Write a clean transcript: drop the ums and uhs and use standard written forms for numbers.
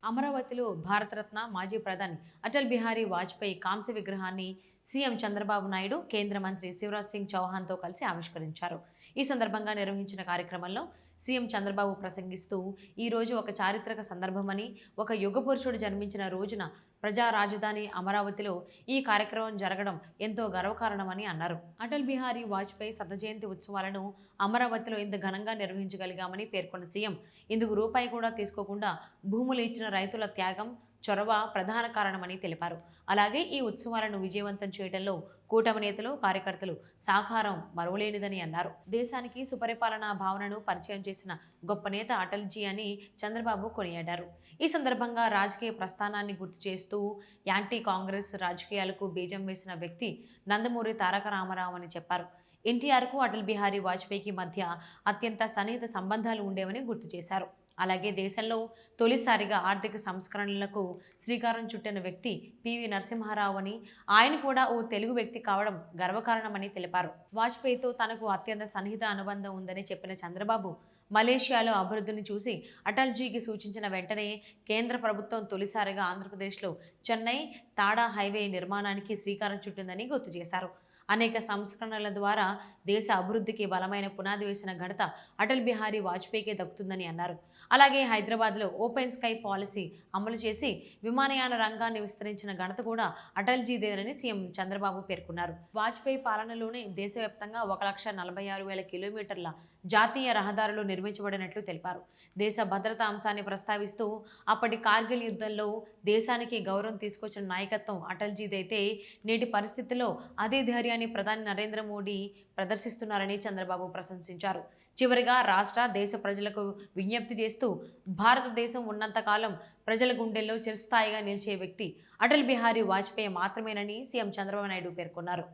అమరావతిలో భారతరత్న మాజీ ప్రధాని అటల్ బిహారీ వాజ్పేయి కాంస్య విగ్రహాన్ని సీఎం చంద్రబాబు నాయుడు కేంద్ర మంత్రి శివరాజ్ సింగ్ చౌహాన్తో కలిసి ఆవిష్కరించారు. ఈ సందర్భంగా నిర్వహించిన కార్యక్రమంలో సీఎం చంద్రబాబు ప్రసంగిస్తూ ఈ రోజు ఒక చారిత్రక సందర్భమని, ఒక యుగ పురుషుడు జన్మించిన రోజున ప్రజా రాజధాని అమరావతిలో ఈ కార్యక్రమం జరగడం ఎంతో గర్వకారణమని అన్నారు. అటల్ బిహారీ వాజ్పేయి శత జయంతి ఉత్సవాలను అమరావతిలో ఇంత ఘనంగా నిర్వహించగలిగామని పేర్కొన్న సీఎం ఇందుకు రూపాయి కూడా తీసుకోకుండా భూములు ఇచ్చిన రైతుల త్యాగం, చొరవ ప్రధాన కారణమని తెలిపారు. అలాగే ఈ ఉత్సవాలను విజయవంతం చేయడంలో కూటమి నేతలు, కార్యకర్తలు సహకారం మరువలేనిదని అన్నారు. దేశానికి సుపరిపాలనా భావనను పరిచయం చేసిన గొప్ప నేత అటల్జీ అని చంద్రబాబు కొనియాడారు. ఈ సందర్భంగా రాజకీయ ప్రస్థానాన్ని గుర్తు చేస్తూ యాంటీ కాంగ్రెస్ రాజకీయాలకు బీజం వేసిన వ్యక్తి నందమూరి తారక రామారావు అని చెప్పారు. ఎన్టీఆర్కు అటల్ బిహారీ వాజ్పేయికి మధ్య అత్యంత సన్నిహిత సంబంధాలు ఉండేవని గుర్తు చేశారు. అలాగే దేశంలో తొలిసారిగా ఆర్థిక సంస్కరణలకు శ్రీకారం చుట్టిన వ్యక్తి పివి నరసింహారావు అని, ఆయన కూడా ఓ తెలుగు వ్యక్తి కావడం గర్వకారణమని తెలిపారు. వాజ్పేయితో తనకు అత్యంత సన్నిహిత అనుబంధం ఉందని చెప్పిన చంద్రబాబు మలేషియాలో అభివృద్ధిని చూసి అటల్జీకి సూచించిన వెంటనే కేంద్ర ప్రభుత్వం తొలిసారిగా ఆంధ్రప్రదేశ్లో చెన్నై తాడా హైవే నిర్మాణానికి శ్రీకారం చుట్టిందని గుర్తు చేశారు. అనేక సంస్కరణల ద్వారా దేశ అభివృద్ధికి బలమైన పునాది వేసిన ఘనత అటల్ బిహారీ వాజ్పేయికే దక్కుతుందని అన్నారు. అలాగే హైదరాబాద్లో ఓపెన్ స్కై పాలసీ అమలు చేసి విమానయాన రంగాన్ని విస్తరించిన ఘనత కూడా అటల్జీదేనని సీఎం చంద్రబాబు పేర్కొన్నారు. వాజ్పేయి పాలనలోనే దేశవ్యాప్తంగా 1,46,000 కిలోమీటర్ల జాతీయ రహదారులు నిర్మించబడినట్లు తెలిపారు. దేశ భద్రతా అంశాన్ని ప్రస్తావిస్తూ అప్పటి కార్గిల్ యుద్ధంలో దేశానికి గౌరవం తీసుకొచ్చిన నాయకత్వం అటల్జీదైతే నేటి పరిస్థితుల్లో అదే ధైర్యాన్ని ప్రధాని నరేంద్ర మోడీ ప్రదర్శిస్తున్నారని చంద్రబాబు ప్రశంసించారు. చివరిగా రాష్ట్ర, దేశ ప్రజలకు విజ్ఞప్తి చేస్తూ భారతదేశం ఉన్నంతకాలం ప్రజల గుండెల్లో చిరస్థాయిగా నిలిచే వ్యక్తి అటల్ బిహారీ వాజ్పేయి మాత్రమేనని సీఎం చంద్రబాబు నాయుడు పేర్కొన్నారు.